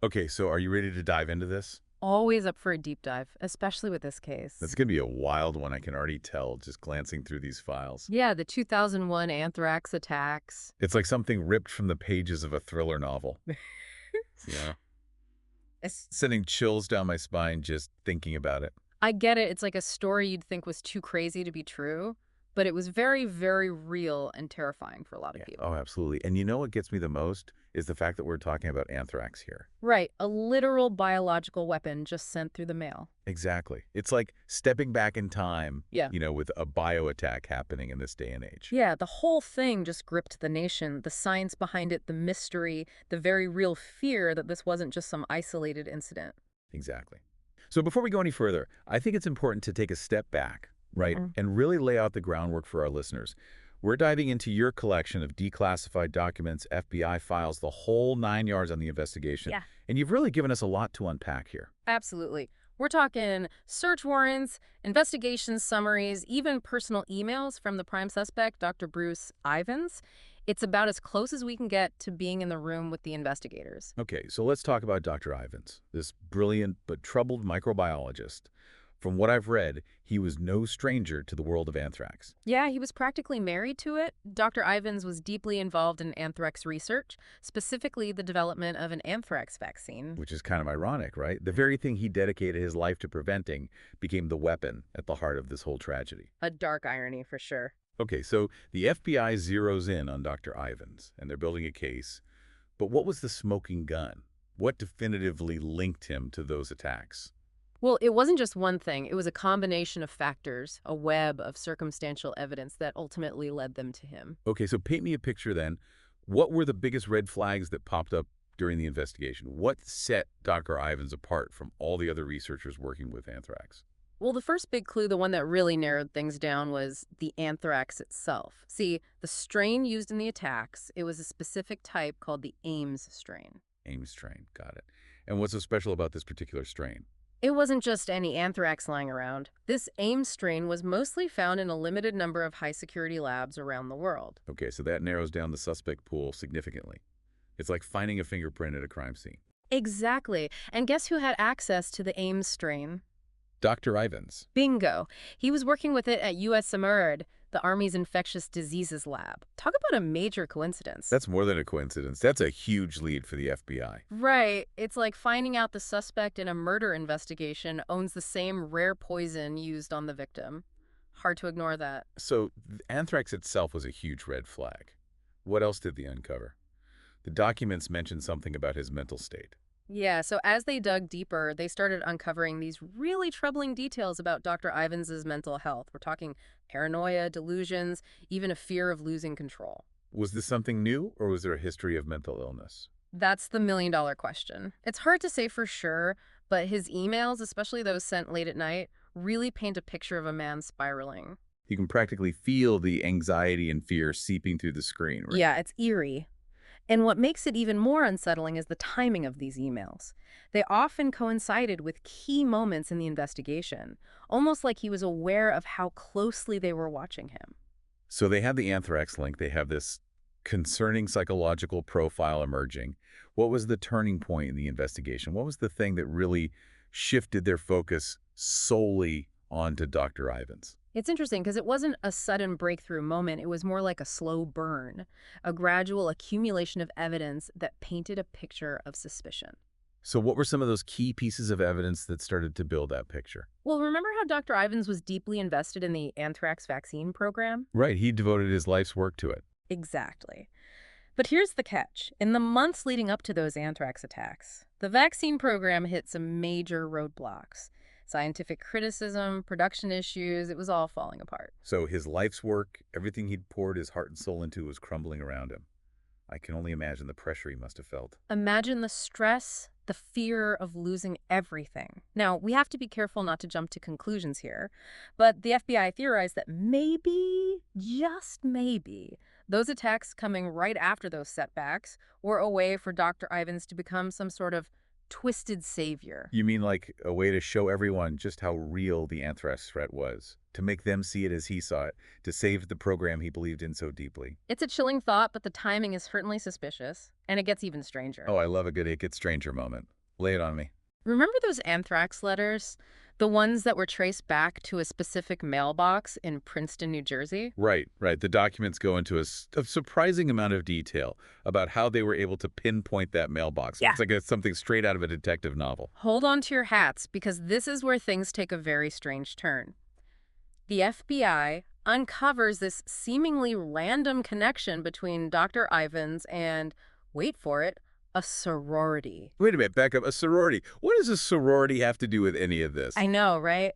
Okay, so are you ready to dive into this? Always up for a deep dive, especially with this That's case. going to be a wild one, I can already tell, just glancing through these files. Yeah, the 2001 anthrax attacks. It's like something ripped from the pages of a thriller novel. Yeah. Es- Sending chills down my spine just thinking about it. I get it. It's like a story you'd think was too crazy to be true, but it was very, very real and terrifying for a lot of Yeah. Oh, people. absolutely. And you know what gets me the most is the fact that we're talking about anthrax here. Right, a literal biological weapon just sent through the mail. Exactly. It's like stepping back in time, Yeah. with a bio attack happening in this day and age. Yeah, the whole thing just gripped the nation. The science behind it, the mystery, the very real fear that this wasn't just some isolated incident. Exactly. So before we go any further, I think it's important to take a step back, right, Mhm. and really lay out the groundwork for our listeners. We're diving into your collection of declassified documents, FBI files, the whole 9 yards on the investigation. Yeah. And you've really given us a lot to unpack here. Absolutely. We're talking search warrants, investigation summaries, even personal emails from the prime suspect, Dr. Bruce Ivins. It's about as close as we can get to being in the room with the investigators. Okay, so let's talk about Dr. Ivins, this brilliant but troubled microbiologist. From what I've read, he was no stranger to the world of anthrax. Yeah, he was practically married to it. Dr. Ivins was deeply involved in anthrax research, specifically the development of an anthrax vaccine. Which is kind of ironic, right? The very thing he dedicated his life to preventing became the weapon at the heart of this whole tragedy. A dark irony for sure. Okay, so the FBI zeroes in on Dr. Ivins, and they're building a case. But what was the smoking gun? What definitively linked him to those attacks? Well, it wasn't just one thing. It was a combination of factors, a web of circumstantial evidence that ultimately led them to him. Okay, so paint me a picture then. What were the biggest red flags that popped up during the investigation? What set Dr. Ivins apart from all the other researchers working with anthrax? Well, the first big clue, the one that really narrowed things down, was the anthrax itself. See, the strain used in the attacks, it was a specific type called the Ames strain. Ames strain, got it. And what's so special about this particular strain? It wasn't just any anthrax lying around. This Ames strain was mostly found in a limited number of high-security labs around the world. Okay, so that narrows down the suspect pool significantly. It's like finding a fingerprint at a crime scene. Exactly. And guess who had access to the Ames strain? Dr. Ivins. Bingo. He was working with it at US AMERD, the Army's infectious diseases lab. Talk about a major coincidence. That's more than a coincidence. That's a huge lead for the FBI. Right. It's like finding out the suspect in a murder investigation owns the same rare poison used on the victim. Hard to ignore that. So, anthrax itself was a huge red flag. What else did they uncover? The documents mentioned something about his mental state. Yeah, so as they dug deeper, they started uncovering these really troubling details about Dr. Ivans's mental health. We're talking paranoia, delusions, even a fear of losing control. Was this something new, or was there a history of mental illness? That's the million-dollar question. It's hard to say for sure, but his emails, especially those sent late at night, really paint a picture of a man spiraling. You can practically feel the anxiety and fear seeping through the screen, right? Yeah, it's eerie. And what makes it even more unsettling is the timing of these emails. They often coincided with key moments in the investigation, almost like he was aware of how closely they were watching him. So they have the anthrax link. They have this concerning psychological profile emerging. What was the turning point in the investigation? What was the thing that really shifted their focus solely onto Dr. Ivins? It's interesting because it wasn't a sudden breakthrough moment. It was more like a slow burn, a gradual accumulation of evidence that painted a picture of suspicion. So what were some of those key pieces of evidence that started to build that picture? Well, remember how Dr. Ivins was deeply invested in the anthrax vaccine program? Right, he devoted his life's work to it. Exactly. But here's the catch. In the months leading up to those anthrax attacks, the vaccine program hit some major roadblocks. Scientific criticism, production issues, it was all falling apart. So his life's work, everything he'd poured his heart and soul into was crumbling around him. I can only imagine the pressure he must have felt. Imagine the stress, the fear of losing everything. Now, we have to be careful not to jump to conclusions here, but the FBI theorized that maybe, just maybe, those attacks coming right after those setbacks were a way for Dr. Ivins to become some sort of twisted savior. You mean like a way to show everyone just how real the anthrax threat was, to make them see it as he saw it, to save the program he believed in so deeply. It's a chilling thought, but the timing is certainly suspicious, and it gets even stranger. Oh, I love a good It Gets Stranger moment. Lay it on me. Remember those anthrax letters? The ones that were traced back to a specific mailbox in Princeton, New Jersey? Right, right. The documents go into a surprising amount of detail about how they were able to pinpoint that mailbox. Yeah. It's like something straight out of a detective novel. Hold on to your hats, because this is where things take a very strange turn. The FBI uncovers this seemingly random connection between Dr. Ivins and, wait for it, a sorority. Wait a minute, back up. A sorority. What does a sorority have to do with any of this? I know, right?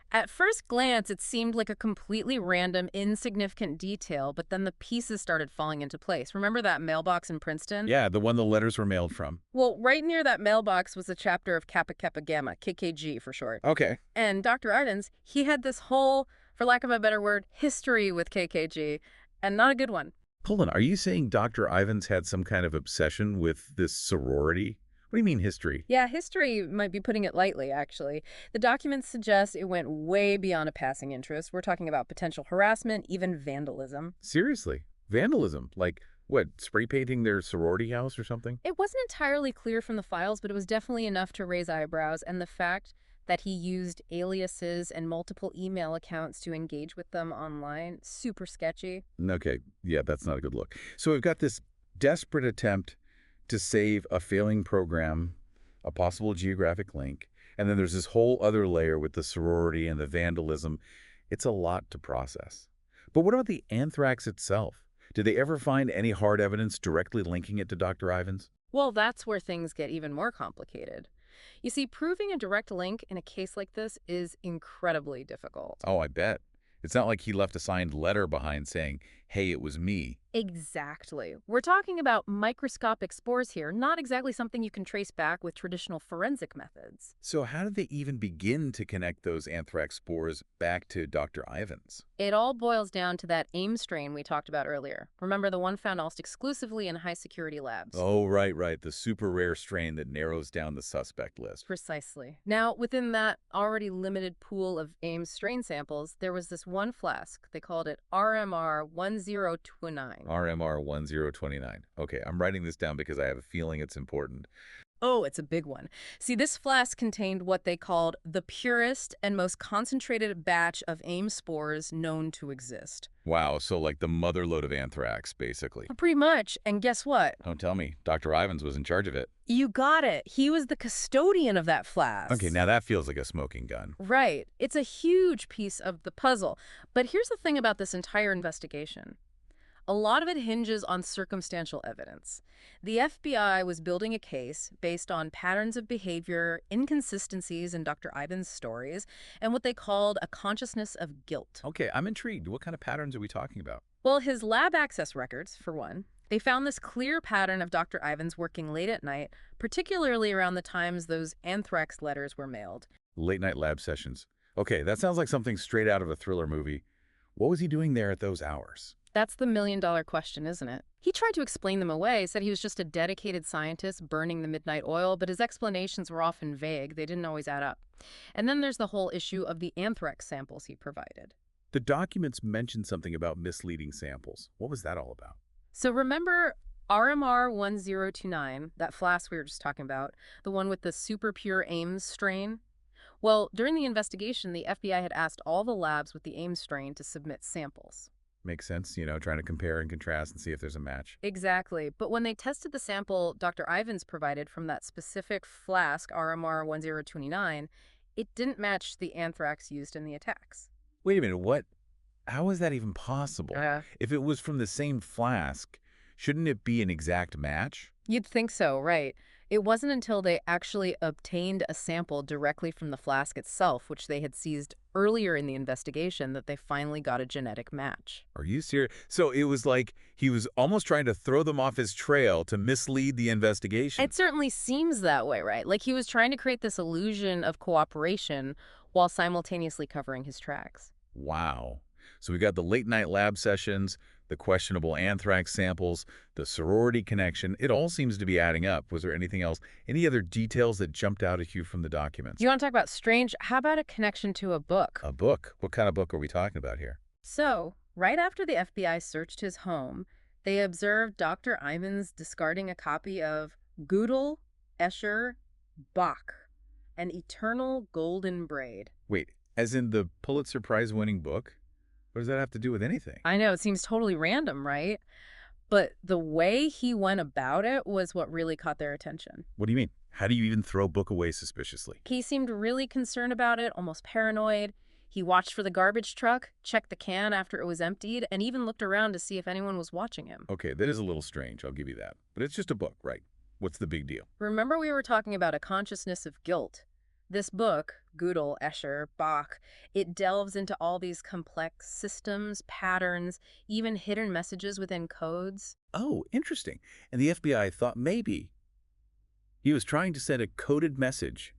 At first glance, it seemed like a completely random, insignificant detail, but then the pieces started falling into place. Remember that mailbox in Princeton? Yeah, the one the letters were mailed from. Well, right near that mailbox was a chapter of Kappa Kappa Gamma, KKG for short. Okay. And Dr. Ivins, he had this whole, for lack of a better word, history with KKG, and not a good one. Hold on. Are you saying Dr. Ivins had some kind of obsession with this sorority? What do you mean history? Yeah, history might be putting it lightly, actually. The documents suggest it went way beyond a passing interest. We're talking about potential harassment, even vandalism. Seriously? Vandalism? Like, what, spray painting their sorority house or something? It wasn't entirely clear from the files, but it was definitely enough to raise eyebrows, and the fact that he used aliases and multiple email accounts to engage with them online, super sketchy. Okay, yeah, that's not a good look. So we've got this desperate attempt to save a failing program, a possible geographic link, and then there's this whole other layer with the sorority and the vandalism. It's a lot to process. But what about the anthrax itself? Did they ever find any hard evidence directly linking it to Dr. Ivins? Well, that's where things get even more complicated. You see, proving a direct link in a case like this is incredibly difficult. Oh, I bet. It's not like he left a signed letter behind saying, hey, it was me. Exactly. We're talking about microscopic spores here, not exactly something you can trace back with traditional forensic methods. So how did they even begin to connect those anthrax spores back to Dr. Ivins? It all boils down to that AIM strain we talked about earlier. Remember, the one found almost exclusively in high-security labs? Oh, right, right. The super rare strain that narrows down the suspect list. Precisely. Now, within that already limited pool of AIM strain samples, there was this one flask. They called it RMR 1029. RMR 1029. Okay, I'm writing this down because I have a feeling it's important. Oh, it's a big one. See, this flask contained what they called the purest and most concentrated batch of AIM spores known to exist. Wow, so like the motherlode of anthrax, basically. Pretty much. And guess what? Don't tell me. Dr. Ivins was in charge of it. You got it. He was the custodian of that flask. Okay, now that feels like a smoking gun. Right. It's a huge piece of the puzzle. But here's the thing about this entire investigation. A lot of it hinges on circumstantial evidence. The FBI was building a case based on patterns of behavior, inconsistencies in Dr. Ivins' stories, and what they called a consciousness of guilt. Okay, I'm intrigued. What kind of patterns are we talking about? Well, his lab access records, for one, they found this clear pattern of Dr. Ivins working late at night, particularly around the times those anthrax letters were mailed. Late night lab sessions. Okay, that sounds like something straight out of a thriller movie. What was he doing there at those hours? That's the million-dollar question, isn't it? He tried to explain them away, said he was just a dedicated scientist burning the midnight oil, but his explanations were often vague. They didn't always add up. And then there's the whole issue of the anthrax samples he provided. The documents mentioned something about misleading samples. What was that all about? So remember RMR 1029, that flask we were just talking about, the one with the super pure Ames strain? Well, during the investigation, the FBI had asked all the labs with the Ames strain to submit samples. Makes sense, trying to compare and contrast and see if there's a match. Exactly. But when they tested the sample Dr. Ivins provided from that specific flask, RMR 1029, it didn't match the anthrax used in the attacks. Wait a minute, what? How is that even possible? Uh, If it was from the same flask, shouldn't it be an exact match? You'd think so, right? It wasn't until they actually obtained a sample directly from the flask itself, which they had seized earlier in the investigation, that they finally got a genetic match. Are you serious? So it was like he was almost trying to throw them off his trail to mislead the investigation. It certainly seems that way, right? Like he was trying to create this illusion of cooperation while simultaneously covering his tracks. Wow. So we got the late night lab sessions, the questionable anthrax samples, the sorority connection. It all seems to be adding up. Was there anything else? Any other details that jumped out at you from the documents? You want to talk about strange? How about a connection to a book? A book? What kind of book are we talking about here? So, right after the FBI searched his home, they observed Dr. Ivins discarding a copy of Gödel, Escher, Bach, An Eternal Golden Braid. Wait, as in the Pulitzer Prize-winning book? What does that have to do with anything? I know, it seems totally random, right? But the way he went about it was what really caught their attention. What do you mean? How do you even throw a book away suspiciously? He seemed really concerned about it, almost paranoid. He watched for the garbage truck, checked the can after it was emptied, and even looked around to see if anyone was watching him. Okay, that is a little strange, I'll give you that. But it's just a book, right? What's the big deal? Remember we were talking about a consciousness of guilt? This book, Gödel, Escher, Bach, it delves into all these complex systems, patterns, even hidden messages within codes. Oh, interesting. And the FBI thought maybe he was trying to send a coded message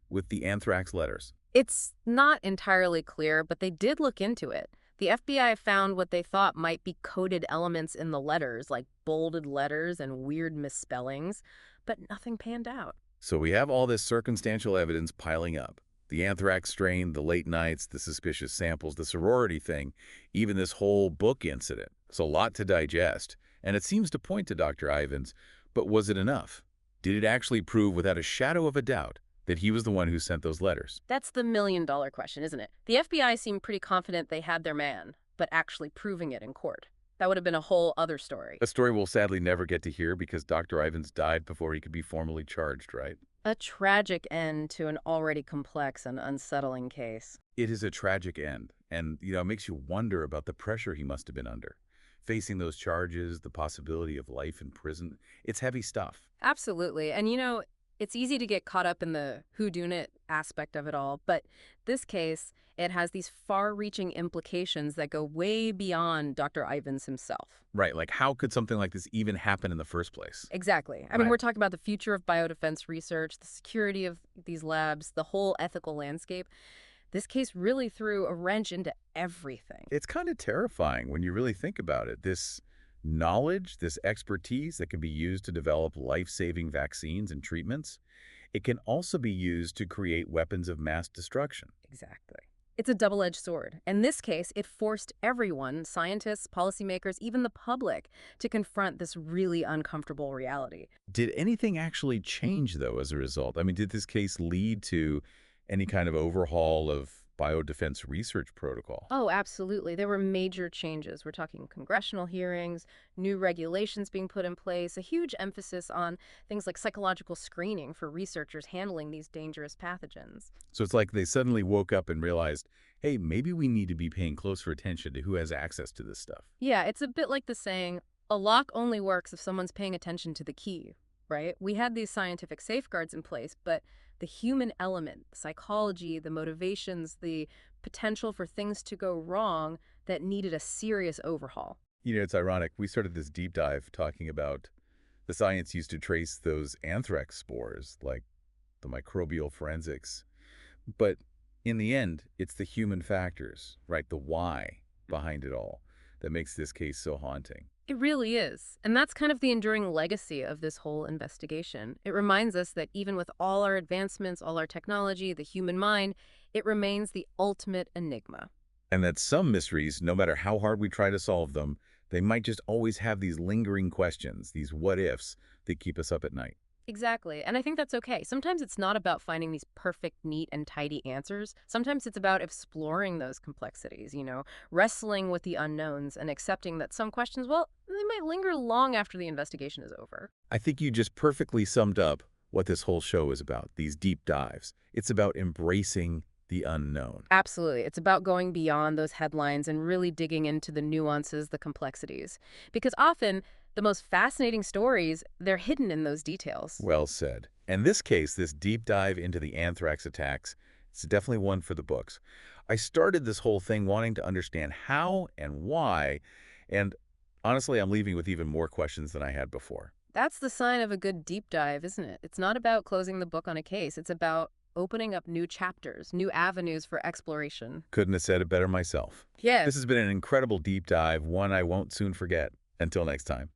with the anthrax letters. It's not entirely clear, but they did look into it. The FBI found what they thought might be coded elements in the letters, like bolded letters and weird misspellings, but nothing panned out. So we have all this circumstantial evidence piling up. The anthrax strain, the late nights, the suspicious samples, the sorority thing, even this whole book incident. It's a lot to digest, and it seems to point to Dr. Ivins, but was it enough? Did it actually prove without a shadow of a doubt that he was the one who sent those letters? That's the million-dollar question, isn't it? The FBI seemed pretty confident they had their man, but actually proving it in court. That would have been a whole other story. A story we'll sadly never get to hear because Dr. Ivins died before he could be formally charged, right? A tragic end to an already complex and unsettling case. It is a tragic end, and, it makes you wonder about the pressure he must have been under. Facing those charges, the possibility of life in prison, it's heavy stuff. Absolutely. And it's easy to get caught up in the whodunit aspect of it all, but this case, it has these far-reaching implications that go way beyond Dr. Ivins himself. Right, like how could something like this even happen in the first place? Exactly. I mean, we're talking about the future of biodefense research, the security of these labs, the whole ethical landscape. This case really threw a wrench into everything. It's kind of terrifying when you really think about it. This knowledge, this expertise that can be used to develop life-saving vaccines and treatments, it can also be used to create weapons of mass destruction. Exactly. It's a double-edged sword. In this case, it forced everyone, scientists, policymakers, even the public, to confront this really uncomfortable reality. Did anything actually change, though, as a result? I mean, did this case lead to any kind of overhaul of biodefense research protocol? Oh, absolutely. There were major changes. We're talking congressional hearings, new regulations being put in place, a huge emphasis on things like psychological screening for researchers handling these dangerous pathogens. So it's like they suddenly woke up and realized, hey, maybe we need to be paying closer attention to who has access to this stuff. Yeah, it's a bit like the saying, a lock only works if someone's paying attention to the key, right? We had these scientific safeguards in place, but the human element, the psychology, the motivations, the potential for things to go wrong that needed a serious overhaul. It's ironic. We started this deep dive talking about the science used to trace those anthrax spores, like the microbial forensics. But in the end, it's the human factors, right? The why behind it all that makes this case so haunting. It really is. And that's kind of the enduring legacy of this whole investigation. It reminds us that even with all our advancements, all our technology, the human mind, it remains the ultimate enigma. And that some mysteries, no matter how hard we try to solve them, they might just always have these lingering questions, these what-ifs that keep us up at night. Exactly. And I think that's okay. Sometimes it's not about finding these perfect, neat, and tidy answers. Sometimes it's about exploring those complexities, wrestling with the unknowns and accepting that some questions, well, they might linger long after the investigation is over. I think you just perfectly summed up what this whole show is about, these deep dives. It's about embracing the unknown. Absolutely. It's about going beyond those headlines and really digging into the nuances, the complexities. Because often, the most fascinating stories, they're hidden in those details. Well said. In this case, this deep dive into the anthrax attacks, it's definitely one for the books. I started this whole thing wanting to understand how and why, and honestly, I'm leaving with even more questions than I had before. That's the sign of a good deep dive, isn't it? It's not about closing the book on a case. It's about opening up new chapters, new avenues for exploration. Couldn't have said it better myself. This Yes. has been an incredible deep dive, one I won't soon forget. Until next time.